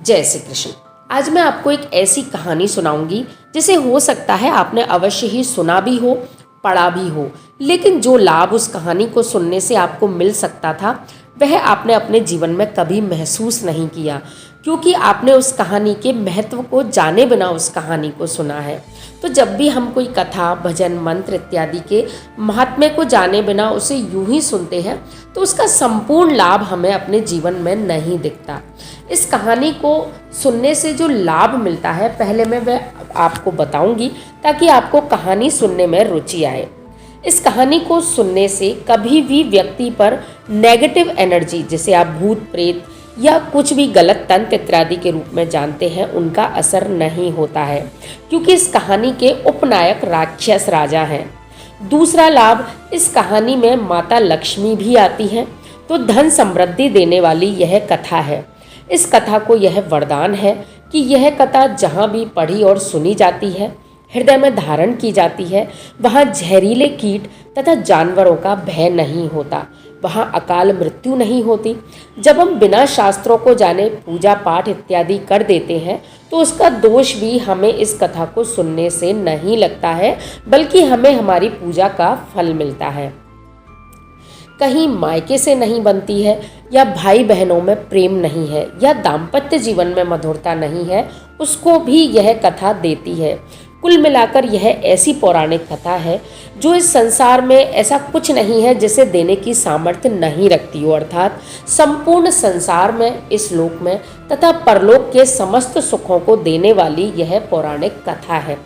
जय श्री कृष्ण। आज मैं आपको एक ऐसी कहानी सुनाऊंगी जिसे हो सकता है आपने अवश्य ही सुना भी हो, पढ़ा भी हो, लेकिन जो लाभ उस कहानी को सुनने से आपको मिल सकता था वह आपने अपने जीवन में कभी महसूस नहीं किया, क्योंकि आपने उस कहानी के महत्व को जाने बिना उस कहानी को सुना है। तो जब भी हम कोई कथा, भजन, मंत्र इत्यादि के महात्म्य को जाने बिना उसे यूं ही सुनते हैं तो उसका संपूर्ण लाभ हमें अपने जीवन में नहीं दिखता। इस कहानी को सुनने से जो लाभ मिलता है पहले मैं वह आपको बताऊंगी ताकि आपको कहानी सुनने में रुचि आए। इस कहानी को सुनने से कभी भी व्यक्ति पर नेगेटिव एनर्जी, जिसे आप भूत प्रेत या कुछ भी गलत तंत्र इत्यादि के रूप में जानते हैं, उनका असर नहीं होता है, क्योंकि इस कहानी के उपनायक राक्षस राजा हैं। दूसरा लाभ, इस कहानी में माता लक्ष्मी भी आती हैं, तो धन समृद्धि देने वाली यह कथा है। इस कथा को यह वरदान है कि यह कथा जहाँ भी पढ़ी और सुनी जाती है, हृदय में धारण की जाती है, वहाँ जहरीले कीट तथा जानवरों का भय नहीं होता, वहाँ अकाल मृत्यु नहीं होती। जब हम बिना शास्त्रों को जाने पूजा पाठ इत्यादि कर देते हैं तो उसका दोष भी हमें इस कथा को सुनने से नहीं लगता है, बल्कि हमें हमारी पूजा का फल मिलता है। कहीं मायके से नहीं बनती है, या भाई बहनों में प्रेम नहीं है, या दाम्पत्य जीवन में मधुरता नहीं है, उसको भी यह कथा देती है। कुल मिलाकर यह ऐसी पौराणिक कथा है जो इस संसार में ऐसा कुछ नहीं है जिसे देने की सामर्थ्य नहीं रखती हो, अर्थात संपूर्ण संसार में, इस लोक में तथा परलोक के समस्त सुखों को देने वाली यह पौराणिक कथा है।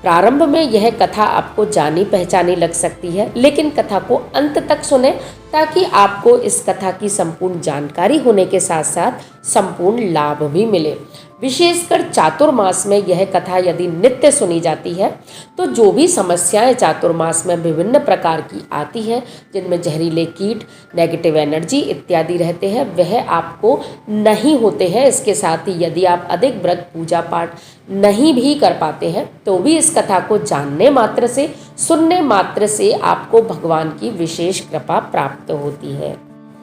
प्रारंभ में यह कथा आपको जानी पहचानी लग सकती है, लेकिन कथा को अंत तक सुने ताकि आपको इस कथा की संपूर्ण जानकारी होने के साथ साथ संपूर्ण लाभ भी मिले। विशेषकर चातुर्मास में यह कथा यदि नित्य सुनी जाती है तो जो भी समस्याएं चातुर्मास में विभिन्न प्रकार की आती हैं, जिनमें जहरीले कीट, नेगेटिव एनर्जी इत्यादि रहते हैं, वह आपको नहीं होते हैं। इसके साथ ही यदि आप अधिक व्रत, पूजा पाठ नहीं भी कर पाते हैं तो भी इस कथा को जानने मात्र से, सुनने मात्र से आपको भगवान की विशेष कृपा प्राप्त होती है।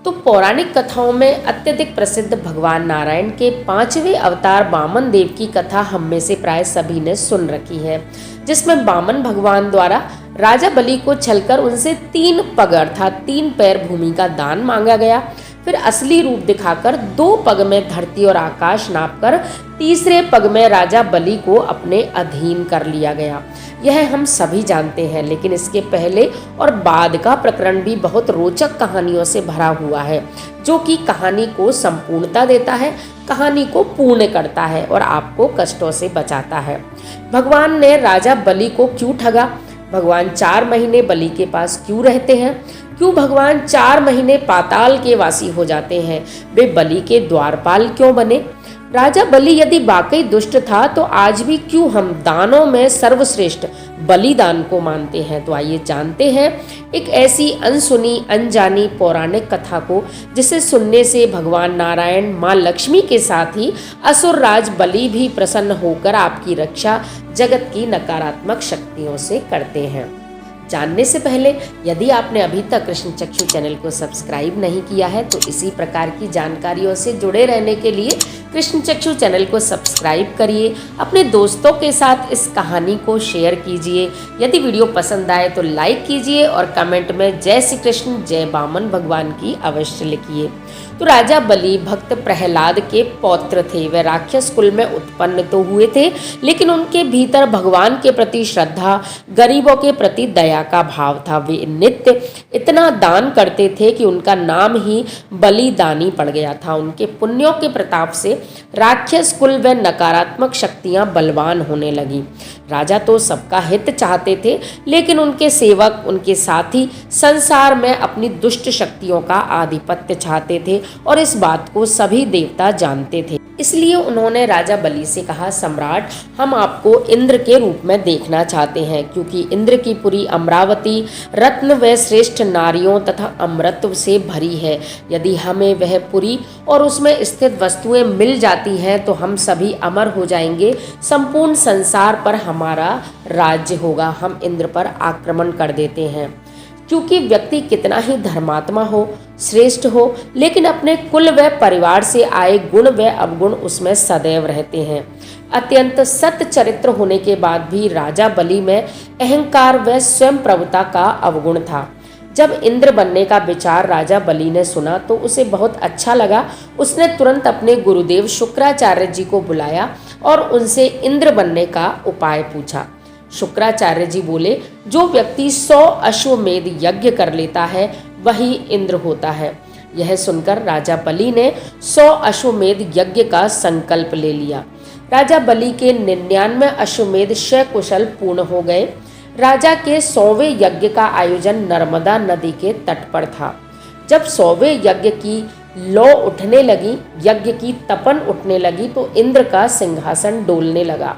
तो पौराणिक कथाओं में अत्यधिक प्रसिद्ध भगवान नारायण के 5वें अवतार वामन देव की कथा हम में से प्राय सभी ने सुन रखी है, जिसमें वामन भगवान द्वारा राजा बलि को छलकर उनसे 3 पग अर्थात 3 पैर भूमि का दान मांगा गया। फिर असली रूप दिखाकर 2 पग में धरती और आकाश नापकर तीसरे पग में राजा बलि को अपने अधीन कर लिया गया। यह हम सभी जानते हैं, लेकिन इसके पहले और बाद का प्रकरण भी बहुत रोचक कहानियों से भरा हुआ है, जो कि कहानी को संपूर्णता देता है, कहानी को पूर्ण करता है और आपको कष्टों से बचाता है। भगवान ने राजा बलि को क्यों ठगा? भगवान 4 महीने बलि के पास क्यों रहते हैं? क्यों भगवान 4 महीने पाताल के वासी हो जाते हैं? वे बलि के द्वारपाल क्यों बने? राजा बलि यदि वाकई दुष्ट था तो आज भी क्यों हम दानों में सर्वश्रेष्ठ बलिदान को मानते हैं? तो आइए जानते हैं एक ऐसी अनसुनी, अनजानी पौराणिक कथा को, जिसे सुनने से भगवान नारायण, माँ लक्ष्मी के साथ ही असुर राज बलि भी प्रसन्न होकर आपकी रक्षा जगत की नकारात्मक शक्तियों से करते हैं। जानने से पहले यदि आपने अभी तक कृष्ण चक्षु चैनल को सब्सक्राइब नहीं किया है तो इसी प्रकार की जानकारियों से जुड़े रहने के लिए कृष्ण चक्षु चैनल को सब्सक्राइब करिए। अपने दोस्तों के साथ इस कहानी को शेयर कीजिए। यदि वीडियो पसंद आए तो लाइक कीजिए और कमेंट में जय श्री कृष्ण, जय वामन भगवान की अवश्य लिखिए। तो राजा बलि भक्त प्रहलाद के पौत्र थे। वे राक्षस कुल में उत्पन्न तो हुए थे, लेकिन उनके भीतर भगवान के प्रति श्रद्धा, गरीबों के प्रति दया का भाव था। वे नित्य इतना दान करते थे कि उनका नाम ही बलिदानी पड़ गया था। उनके पुण्यों के प्रताप से राक्षस कुल व नकारात्मक शक्तियां बलवान होने लगी। राजा तो सबका हित चाहते थे, लेकिन उनके सेवक, उनके साथी संसार में अपनी दुष्ट शक्तियों का आधिपत्य चाहते थे और इस बात को सभी देवता जानते थे। इसलिए उन्होंने राजा बलि से कहा, सम्राट, हम आपको इंद्र के रूप में देखना चाहते हैं, क्योंकि इंद्र की पुरी अमरावती रत्न व श्रेष्ठ नारियों तथा अमृत से भरी है। यदि हमें वह पुरी और उसमें स्थित वस्तुएं मिल जाती हैं तो हम सभी अमर हो जाएंगे, संपूर्ण संसार पर हमारा राज्य होगा। हम इंद्र पर आक्रमण कर देते हैं। क्योंकि व्यक्ति कितना ही धर्मात्मा हो, श्रेष्ठ हो, लेकिन अपने कुल व परिवार से आए गुण व अवगुण उसमें सदैव रहते हैं। अत्यंत सत्य चरित्र होने के बाद भी राजा बलि में अहंकार व स्वयं प्रभुता का अवगुण था। जब इंद्र बनने का विचार राजा बलि ने सुना तो उसे बहुत अच्छा लगा। उसने तुरंत अपने गुरुदेव शुक्राचार्य जी को बुलाया और उनसे इंद्र बनने का उपाय पूछा। शुक्राचार्य जी बोले, जो व्यक्ति 100 अश्वमेध यज्ञ कर लेता है वही इंद्र होता है। यह सुनकर राजा बलि ने 100 अश्वमेध यज्ञ का संकल्प ले लिया। राजा बलि के 99 अश्वमेध कुशल पूर्ण हो गए। राजा के 100वें यज्ञ का आयोजन नर्मदा नदी के तट पर था। जब 100वें यज्ञ की लौ उठने लगी, यज्ञ की तपन उठने लगी, तो इंद्र का सिंहासन डोलने लगा।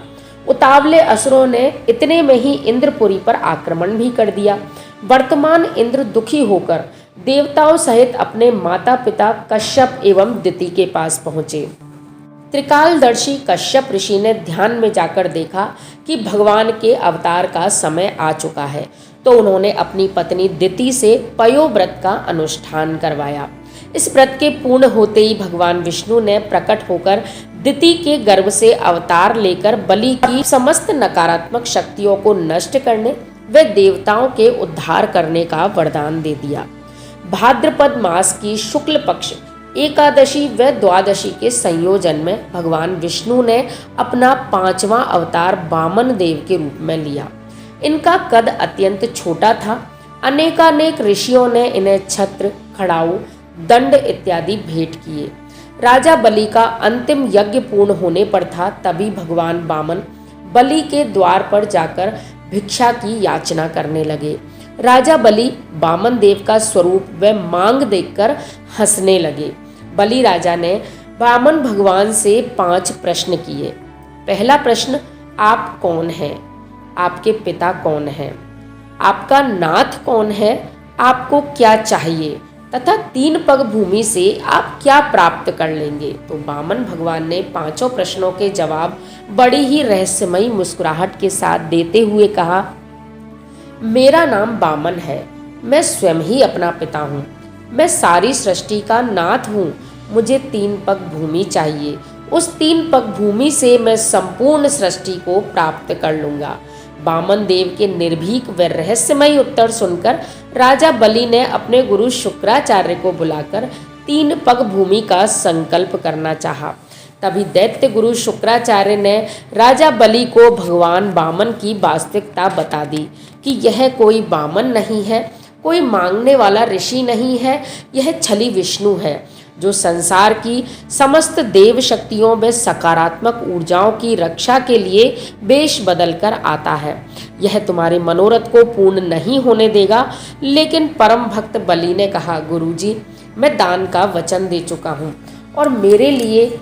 उतावले असुरों ने इतने में ही इंद्रपुरी पर आक्रमण भी कर दिया। वर्तमान इंद्र दुखी होकर देवताओं सहित अपने माता पिता कश्यप एवं दिति के पास पहुंचे। त्रिकालदर्शी कश्यप ऋषि ने ध्यान में जाकर देखा कि भगवान के अवतार का समय आ चुका है, तो उन्होंने अपनी पत्नी दिति से पयोव्रत का अनुष्ठान करवाया। इस व्रत के पूर्ण होते ही भगवान विष्णु ने प्रकट होकर दिति के गर्भ से अवतार लेकर बलि की समस्त नकारात्मक शक्तियों को नष्ट करने व देवताओं के उद्धार करने का वरदान दे दिया। भाद्रपद मास की शुक्ल पक्ष एकादशी व द्वादशी के संयोजन में भगवान विष्णु ने अपना 5वां अवतार वामन देव के रूप में लिया। इनका कद अत्यंत छोटा था। अनेकानेक ऋषियों ने इन्हें छत्र, खड़ाऊ, दंड इत्यादि भेंट किए। राजा बलि का अंतिम यज्ञ पूर्ण होने पर था, तभी भगवान वामन बलि के द्वार पर जाकर भिक्षा की याचना करने लगे। राजा बलि वामन देव का स्वरूप व मांग देखकर हंसने लगे। बलि राजा ने वामन भगवान से 5 प्रश्न किए। पहला प्रश्न, आप कौन हैं? आपके पिता कौन हैं? आपका नाथ कौन है? आपको क्या चाहिए? तथा 3 पग भूमि से आप क्या प्राप्त कर लेंगे? तो वामन भगवान ने 5 प्रश्नों के जवाब बड़ी ही रहस्यमयी मुस्कुराहट के साथ देते हुए कहा, मेरा नाम वामन है। मैं स्वयं ही अपना पिता हूँ। मैं सारी सृष्टि का नाथ हूँ। मुझे 3 पग भूमि चाहिए। उस 3 पग भूमि से मैं संपूर्ण सृष्टि को प्राप्त कर लूँगा। वामन देव के निर्भीक व रहस्यमयी उत्तर सुनकर राजा बलि ने अपने गुरु शुक्राचार्य को बुलाकर 3 पग भूमि का संकल्प करना चाहा। तभी दैत्य गुरु शुक्राचार्य ने राजा बलि को भगवान वामन की वास्तविकता बता दी कि यह कोई वामन नहीं है, कोई मांगने वाला ऋषि नहीं है, यह छली विष्णु है, जो संसार की समस्त देव शक्तियों में सकारात्मक ऊर्जाओं की रक्षा के लिए वेश बदलकर आता है। यह तुम्हारे मनोरथ को पूर्ण नहीं होने देगा। लेकिन परम भक्त बलि ने कहा, गुरुजी, मैं दान का वचन दे चुका हूँ और मेरे लिए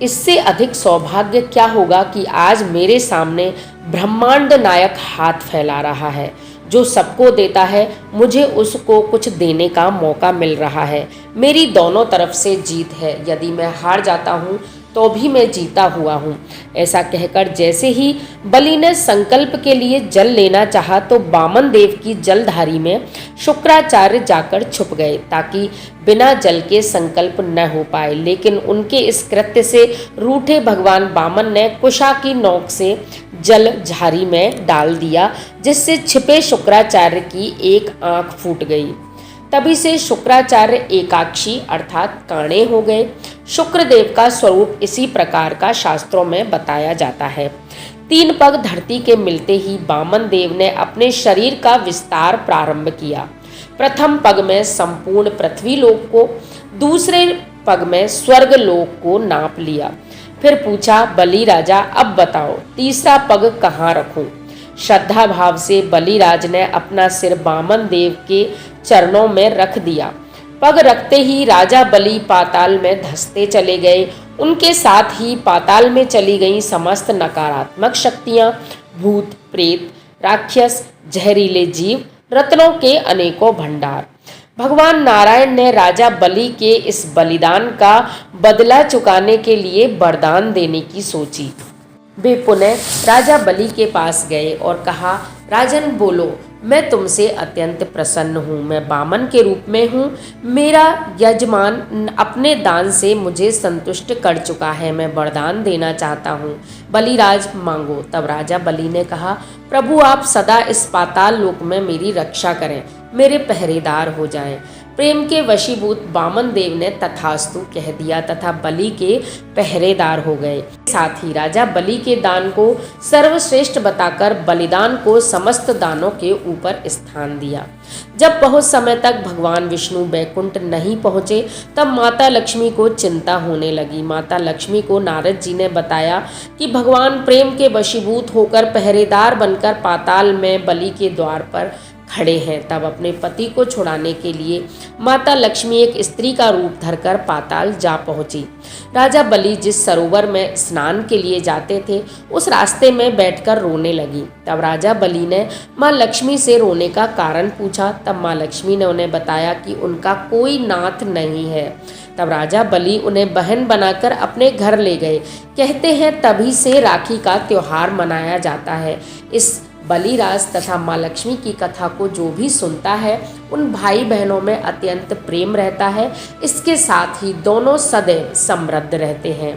इससे अधिक सौभाग्य क्या होगा कि आज मेरे सामने ब्रह्मांड नायक हाथ फैला रहा है, जो सबको देता है। मुझे उसको कुछ देने का मौका मिल रहा है। मेरी दोनों तरफ से जीत है। यदि मैं हार जाता हूँ तो भी मैं जीता हुआ हूँ। ऐसा कहकर जैसे ही बलि ने संकल्प के लिए जल लेना चाहा तो वामन देव की जलधारी में शुक्राचार्य जाकर छुप गए, ताकि बिना जल के संकल्प न हो पाए। लेकिन उनके इस कृत्य से रूठे भगवान वामन ने कुशा की नोक से जल झारी में डाल दिया, जिससे छिपे शुक्राचार्य की एक आंख फूट गई। तभी से शुक्राचार्य एकाक्षी अर्थात काणे हो गए। शुक्रदेव का स्वरूप इसी प्रकार का शास्त्रों में बताया जाता है। 3 पग धरती के मिलते ही वामन देव ने अपने शरीर का विस्तार प्रारंभ किया। प्रथम पग में संपूर्ण पृथ्वी लोक को, दूसरे पग में स्वर्ग लोक को नाप लिया। फिर पूछा, बलि राजा, अब बताओ तीसरा पग कहाँ रखूं? श्रद्धा भाव से बलिराज ने अपना सिर वामन देव के चरणों में रख दिया। पग रखते ही राजा बलि पाताल में धंसते चले गए। उनके साथ ही पाताल में चली गई समस्त नकारात्मक शक्तियां, भूत, प्रेत, राक्षस, जहरीले जीव, रत्नों के अनेकों भंडार। भगवान नारायण ने राजा बलि के इस बलिदान का बदला चुकाने के लिए वरदान देने की सोची। वे पुनः राजा बलि के पास गए और कहा, राजन बोलो, मैं तुमसे अत्यंत प्रसन्न हूँ। मैं बामन के रूप में हूँ। मेरा यजमान अपने दान से मुझे संतुष्ट कर चुका है। मैं वरदान देना चाहता हूँ। बलिराज मांगो। तब राजा बलि ने कहा, प्रभु आप सदा इस पाताल लोक में मेरी रक्षा करें, मेरे पहरेदार हो जाएं। प्रेम के वशीभूत बामन देव ने तथास्तु कह दिया तथा बलि के पहरेदार हो गए। साथ ही राजा बलि के दान को सर्वश्रेष्ठ बताकर बलिदान को समस्त दानों के ऊपर स्थान दिया। जब बहुत समय तक भगवान विष्णु बैकुंठ नहीं पहुँचे तब माता लक्ष्मी को चिंता होने लगी। माता लक्ष्मी को नारद जी ने बताया कि भगवान प्रेम के वशीभूत होकर पहरेदार बनकर पाताल में बलि के द्वार पर खड़े हैं। तब अपने पति को छुड़ाने के लिए माता लक्ष्मी एक स्त्री का रूप धरकर पाताल जा पहुंची। राजा बलि जिस सरोवर में स्नान के लिए जाते थे उस रास्ते में बैठकर रोने लगी। तब राजा बलि ने माँ लक्ष्मी से रोने का कारण पूछा। तब माँ लक्ष्मी ने उन्हें बताया कि उनका कोई नाथ नहीं है। तब राजा बलि उन्हें बहन बनाकर अपने घर ले गए। कहते हैं तभी से राखी का त्योहार मनाया जाता है। इस बलिराज तथा माँ लक्ष्मी की कथा को जो भी सुनता है उन भाई बहनों में अत्यंत प्रेम रहता है। इसके साथ ही दोनों सदैव समृद्ध रहते हैं।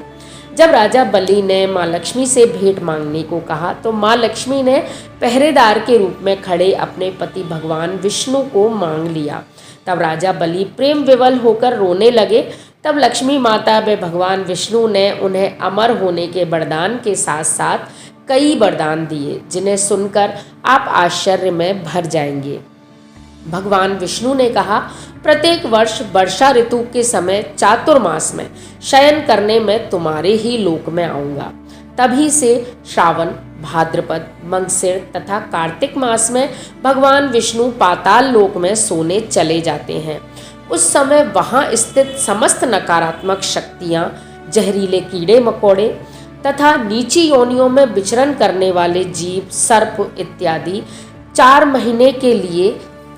जब राजा बलि ने माँ लक्ष्मी से भेंट मांगने को कहा तो माँ लक्ष्मी ने पहरेदार के रूप में खड़े अपने पति भगवान विष्णु को मांग लिया। तब राजा बलि प्रेम विवल होकर रोने लगे। तब लक्ष्मी माता व भगवान विष्णु ने उन्हें अमर होने के वरदान के साथ साथ कई वरदान दिए जिन्हें सुनकर आप आश्चर्य में भर जाएंगे। भगवान विष्णु ने कहा, प्रत्येक वर्ष वर्षा ऋतु के समय चातुर्मास में शयन करने में तुम्हारे ही लोक में आऊँगा। तभी से श्रावण, भाद्रपद, मंगसिर तथा कार्तिक मास में भगवान विष्णु पाताल लोक में सोने चले जाते हैं। उस समय वहाँ स्थित समस्त नकारात्मक शक्तियाँ, जहरीले कीड़े मकोड़े तथा नीची योनियों में विचरण करने वाले जीव, सर्प इत्यादि 4 महीने के लिए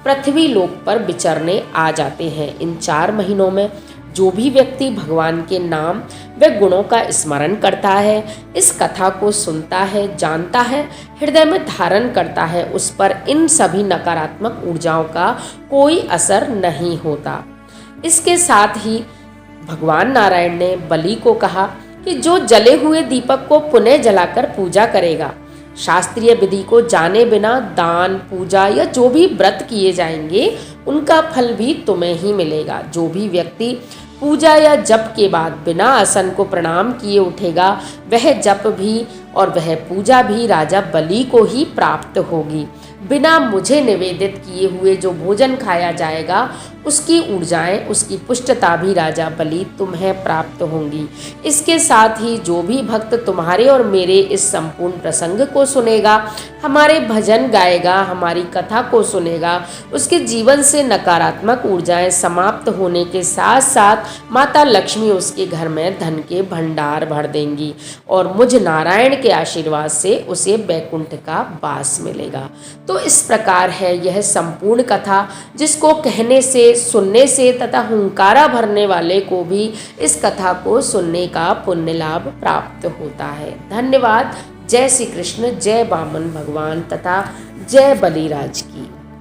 पृथ्वी लोक पर विचरने आ जाते हैं। इन 4 महीनों में जो भी व्यक्ति भगवान के नाम व गुणों का स्मरण करता है, इस कथा को सुनता है, जानता है, हृदय में धारण करता है, उस पर इन सभी नकारात्मक ऊर्जाओं का कोई असर नहीं होता। इसके साथ ही भगवान नारायण ने बलि को कहा कि जो जले हुए दीपक को पुनः जलाकर पूजा करेगा, शास्त्रीय विधि को जाने बिना दान, पूजा या जो भी व्रत किए जाएंगे उनका फल भी तुम्हें ही मिलेगा। जो भी व्यक्ति पूजा या जप के बाद बिना आसन को प्रणाम किए उठेगा, वह जप भी और वह पूजा भी राजा बलि को ही प्राप्त होगी। बिना मुझे निवेदित किए हुए जो भोजन खाया जाएगा उसकी ऊर्जाएं, उसकी पुष्टता भी राजा बलि तुम्हें प्राप्त होंगी। इसके साथ ही जो भी भक्त तुम्हारे और मेरे इस संपूर्ण प्रसंग को सुनेगा, हमारे भजन गाएगा, हमारी कथा को सुनेगा, उसके जीवन से नकारात्मक ऊर्जाएं समाप्त होने के साथ साथ माता लक्ष्मी उसके घर में धन के भंडार भर देंगी और मुझ नारायण के आशीर्वाद से उसे बैकुंठ का वास मिलेगा। तो इस प्रकार है यह संपूर्ण कथा, जिसको कहने से, सुनने से तथा हुंकारा भरने वाले को भी इस कथा को सुनने का पुण्य लाभ प्राप्त होता है। धन्यवाद। जय श्री कृष्ण, जय वामन भगवान तथा जय बलिराज की।